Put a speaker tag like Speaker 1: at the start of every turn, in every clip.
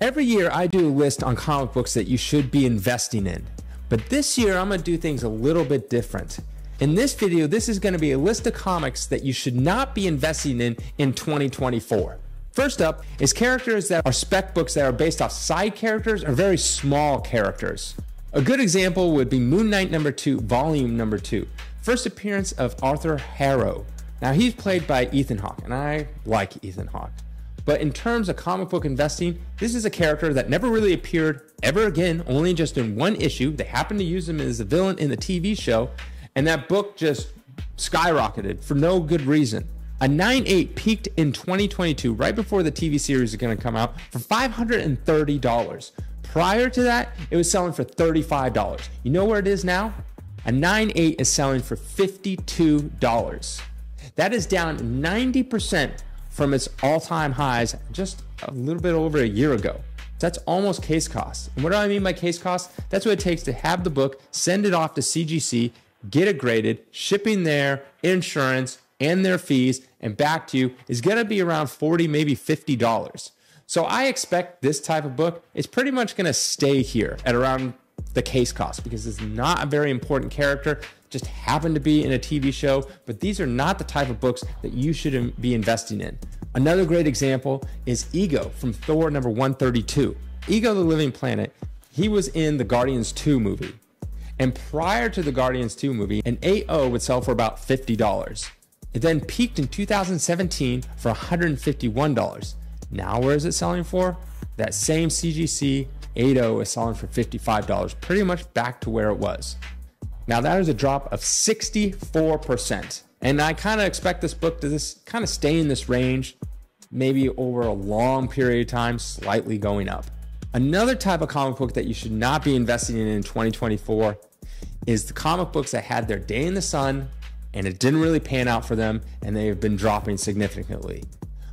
Speaker 1: Every year I do a list on comic books that you should be investing in. But this year I'm going to do things a little bit different. In this video, this is going to be a list of comics that you should not be investing in 2024. First up is characters that are spec books that are based off side characters or very small characters. A good example would be Moon Knight #2, Volume #2. First appearance of Arthur Harrow. Now he's played by Ethan Hawke, and I like Ethan Hawke. But in terms of comic book investing, this is a character that never really appeared ever again, only just in one issue. They happened to use him as a villain in the TV show, and that book just skyrocketed for no good reason. A 9.8 peaked in 2022, right before the TV series is going to come out, for $530. Prior to that, it was selling for $35. You know where it is now? A 9.8 is selling for $52. That is down 90% from its all-time highs just a little bit over a year ago. That's almost case cost. And what do I mean by case cost? That's what it takes to have the book, send it off to CGC, get it graded, shipping there, insurance, and their fees, and back to you is gonna be around $40, maybe $50. So I expect this type of book is pretty much gonna stay here at around the case cost because it's not a very important character, just happened to be in a TV show, but these are not the type of books that you should be investing in. Another great example is Ego from Thor #132. Ego the Living Planet, he was in the Guardians 2 movie. And prior to the Guardians 2 movie, an 8.0 would sell for about $50. It then peaked in 2017 for $151. Now where is it selling for? That same CGC 8.0 is selling for $55, pretty much back to where it was. Now that is a drop of 64%. And I kind of expect this book to kind of stay in this range, maybe over a long period of time, slightly going up. Another type of comic book that you should not be investing in 2024 is the comic books that had their day in the sun and it didn't really pan out for them and they have been dropping significantly.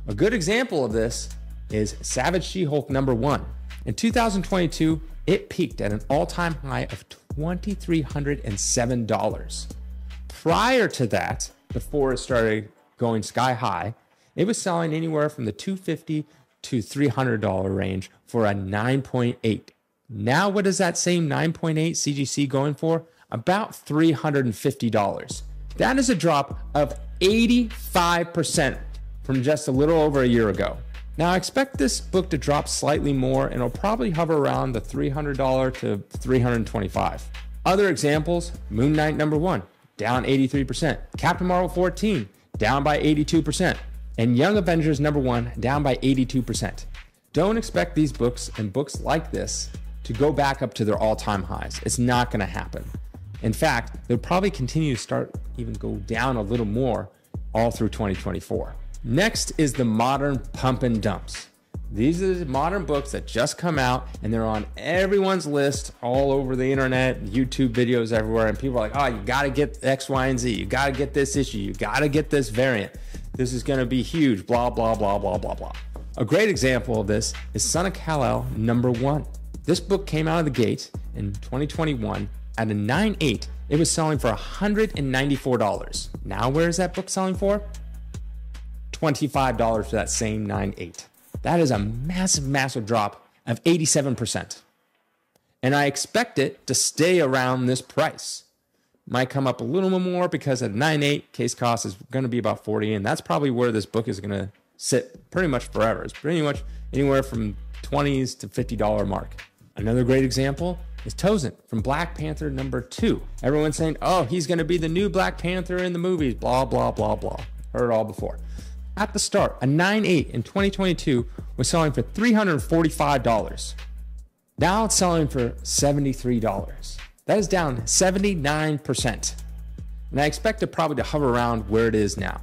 Speaker 1: A good example of this is Savage She-Hulk #1. In 2022, it peaked at an all-time high of $2,307. Prior to that, before it started going sky high, it was selling anywhere from the $250 to $300 range for a 9.8. Now what is that same 9.8 CGC going for? About $350. That is a drop of 85% from just a little over a year ago. Now I expect this book to drop slightly more and it'll probably hover around the $300 to $325. Other examples, Moon Knight #1, down 83%. Captain Marvel 14, down by 82%. And Young Avengers #1, down by 82%. Don't expect these books and books like this to go back up to their all-time highs. It's not gonna happen. In fact, they'll probably continue to even go down a little more all through 2024. Next is the modern pump and dumps. These are the modern books that just come out and they're on everyone's list all over the internet, YouTube videos everywhere. And people are like, oh, you got to get X, Y, and Z. You got to get this issue. You got to get this variant. This is going to be huge, blah, blah, blah, blah, blah, blah. A great example of this is Son of Kal-El #1. This book came out of the gate in 2021 at a 9.8. It was selling for $194. Now where is that book selling for? $25 for that same 9.8. That is a massive, massive drop of 87%. And I expect it to stay around this price. Might come up a little more because at 9.8, case cost is going to be about 40, and that's probably where this book is going to sit pretty much forever. It's pretty much anywhere from $20s to $50 mark. Another great example is Tosin from Black Panther #2. Everyone's saying, oh, he's going to be the new Black Panther in the movies, blah, blah, blah, blah. Heard it all before. At the start, a 9.8 in 2022 was selling for $345. Now it's selling for $73. That is down 79%. And I expect it probably to hover around where it is now.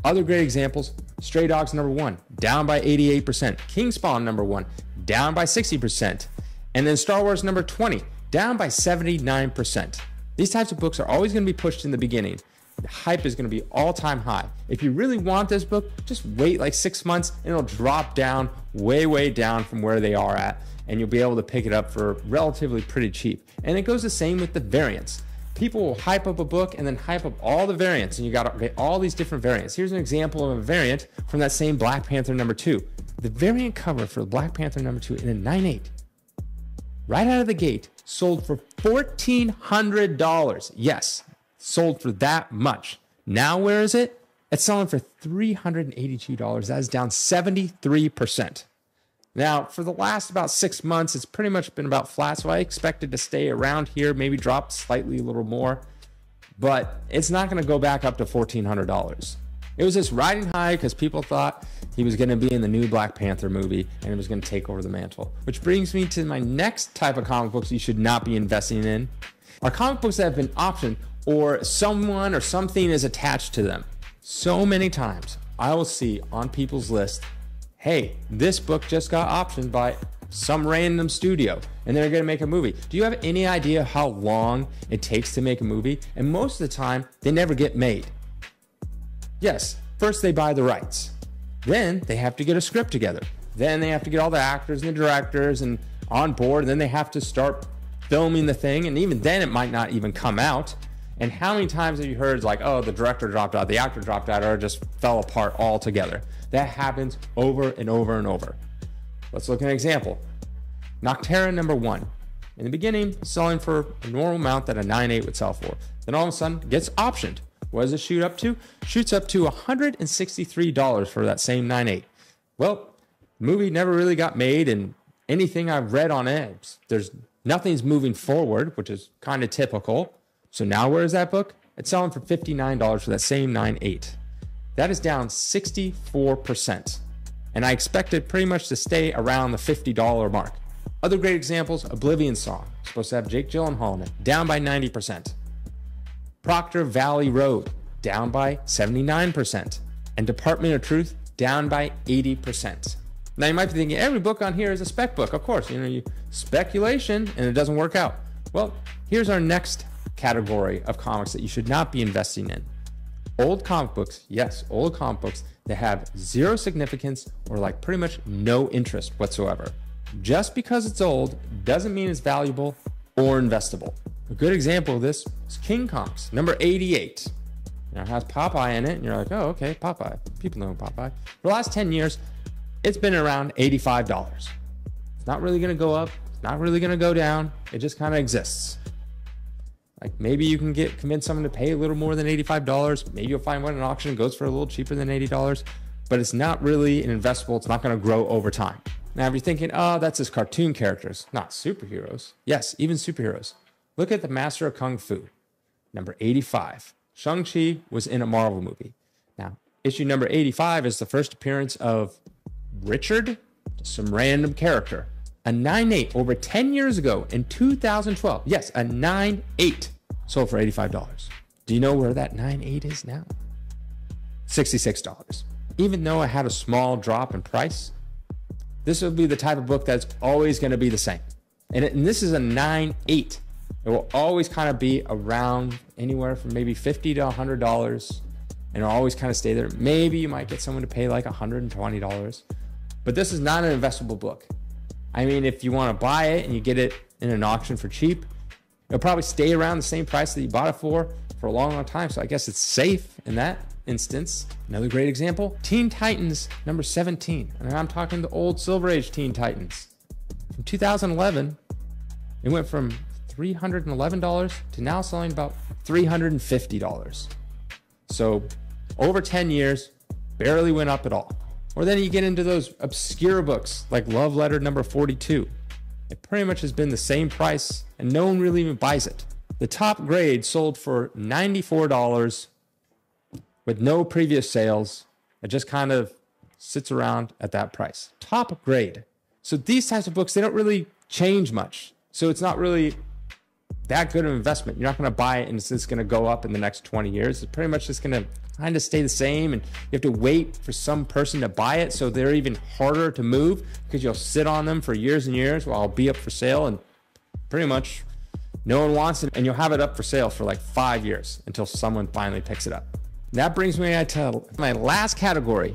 Speaker 1: Other great examples, Stray Dogs #1, down by 88%. Kingspawn #1, down by 60%. And then Star Wars #20, down by 79%. These types of books are always going to be pushed in the beginning. The hype is going to be all-time high. If you really want this book, just wait like 6 months and it'll drop down way, way down from where they are at, and you'll be able to pick it up for relatively pretty cheap. And it goes the same with the variants. People will hype up a book and then hype up all the variants, and you got to get all these different variants. Here's an example of a variant from that same Black Panther #2. The variant cover for Black Panther #2 in a 9.8, right out of the gate, sold for $1,400. Yes, sold for that much. Now where is it? It's selling for $382. That is down 73%. Now, for the last about 6 months, it's pretty much been about flat, so I expect it to stay around here, maybe drop slightly a little more, but it's not going to go back up to $1,400. It was just riding high because people thought he was going to be in the new Black Panther movie and it was going to take over the mantle. Which brings me to my next type of comic books you should not be investing in are comic books that have been optioned or someone or something is attached to them. So many times I will see on people's list, hey, this book just got optioned by some random studio and they're going to make a movie. Do you have any idea how long it takes to make a movie? And most of the time, they never get made. Yes, first they buy the rights. Then they have to get a script together. Then they have to get all the actors and the directors and on board. And then they have to start filming the thing. And even then it might not even come out. And how many times have you heard like, oh, the director dropped out, the actor dropped out, or just fell apart altogether? That happens over and over and over. Let's look at an example. Nocterra #1. In the beginning, selling for a normal amount that a 9.8 would sell for. Then all of a sudden, gets optioned. What does it shoot up to? Shoots up to $163 for that same 9.8. Well, the movie never really got made, and anything I've read on it, nothing's moving forward, which is kind of typical. So now where is that book? It's selling for $59 for that same 9.8. That is down 64%. And I expect it pretty much to stay around the $50 mark. Other great examples, Oblivion Song, supposed to have Jake Gyllenhaal in it, down by 90%. Proctor Valley Road, down by 79%. And Department of Truth, down by 80%. Now you might be thinking, every book on here is a spec book. Of course, speculation and it doesn't work out. Well, here's our next category of comics that you should not be investing in. Old comic books, yes, old comic books that have zero significance or like pretty much no interest whatsoever. Just because it's old doesn't mean it's valuable or investable. A good example of this is King Comics, #88. Now it has Popeye in it, and you're like, oh, okay, Popeye. People know Popeye. For the last 10 years, it's been around $85. It's not really going to go up. It's not really going to go down. It just kind of exists. Like maybe you can convince someone to pay a little more than $85. Maybe you'll find one at an auction goes for a little cheaper than $80, but it's not really an investable. It's not going to grow over time. Now, if you're thinking, oh, that's his cartoon characters, not superheroes. Yes, even superheroes. Look at the Master of Kung Fu, #85. Shang-Chi was in a Marvel movie. Now, issue #85 is the first appearance of Richard, some random character. A 9.8 over 10 years ago in 2012. Yes, a 9.8 sold for $85. Do you know where that 9.8 is now? $66. Even though it had a small drop in price, this will be the type of book that's always going to be the same. And this is a 9.8. It will always kind of be around anywhere from maybe $50 to $100, and it'll always kind of stay there. Maybe you might get someone to pay like $120, but this is not an investable book. I mean, if you want to buy it and you get it in an auction for cheap, it'll probably stay around the same price that you bought it for a long, long time. So I guess it's safe in that instance. Another great example, Teen Titans #17. And I'm talking the old Silver Age Teen Titans. From 2011, it went from $311 to now selling about $350. So over 10 years, barely went up at all. Or then you get into those obscure books like Love Letter #42. It pretty much has been the same price and no one really even buys it. The top grade sold for $94 with no previous sales. It just kind of sits around at that price. Top grade. So these types of books, they don't really change much. So it's not really that good of an investment. You're not going to buy it and it's just going to go up in the next 20 years. It's pretty much just going to kind of stay the same, and you have to wait for some person to buy it, so they're even harder to move because you'll sit on them for years and years while it'll be up for sale, and pretty much no one wants it, and you'll have it up for sale for like 5 years until someone finally picks it up. That brings me to my last category,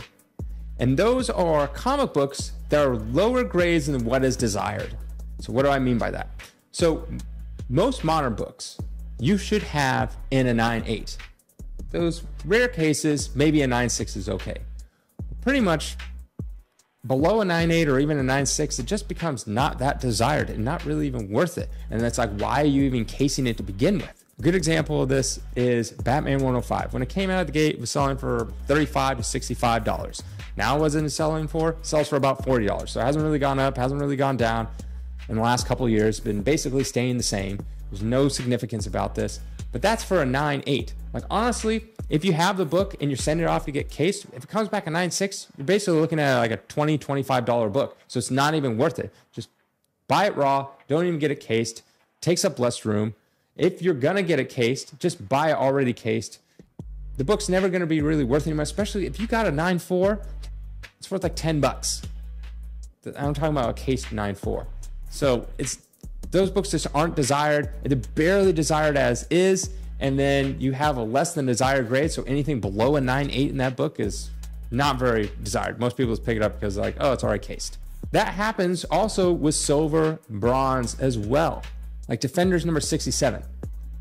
Speaker 1: and those are comic books that are lower grades than what is desired. So what do I mean by that? So most modern books you should have in a 9.8. Those rare cases, maybe a 9.6 is okay. Pretty much below a 9.8 or even a 9.6, it just becomes not that desired and not really even worth it. And that's like, why are you even casing it to begin with? A good example of this is Batman 105. When it came out of the gate, it was selling for $35 to $65. Now what is it selling for? It sells for about $40. So it hasn't really gone up, hasn't really gone down in the last couple of years, been basically staying the same. There's no significance about this, but that's for a 9.8. Like honestly, if you have the book and you're sending it off to get cased, if it comes back a 9.6, you're basically looking at like a $20, $25 book. So it's not even worth it. Just buy it raw, don't even get it cased, takes up less room. If you're gonna get it cased, just buy it already cased. The book's never gonna be really worth anymore, especially if you got a 9.4, it's worth like 10 bucks. I'm talking about a cased 9.4. So those books just aren't desired. They're barely desired as is. And then you have a less than desired grade. So anything below a 9.8 in that book is not very desired. Most people just pick it up because they're like, oh, it's already cased. That happens also with silver, bronze as well. Like Defenders number 67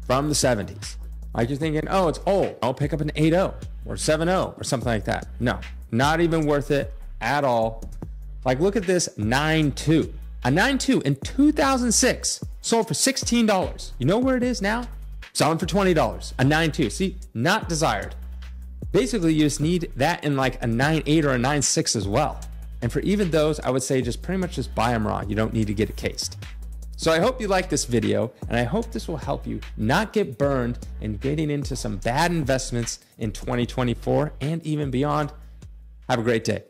Speaker 1: from the 70s. Like you're thinking, oh, it's old. I'll pick up an 8.0 or 7.0 or something like that. No, not even worth it at all. Like look at this 9.2. A 9.2 in 2006 sold for $16. You know where it is now? Selling for $20. A 9.2. See, not desired. Basically, you just need that in like a 9.8 or a 9.6 as well. And for even those, I would say just pretty much just buy them raw. You don't need to get it cased. So I hope you like this video, and I hope this will help you not get burned in getting into some bad investments in 2024 and even beyond. Have a great day.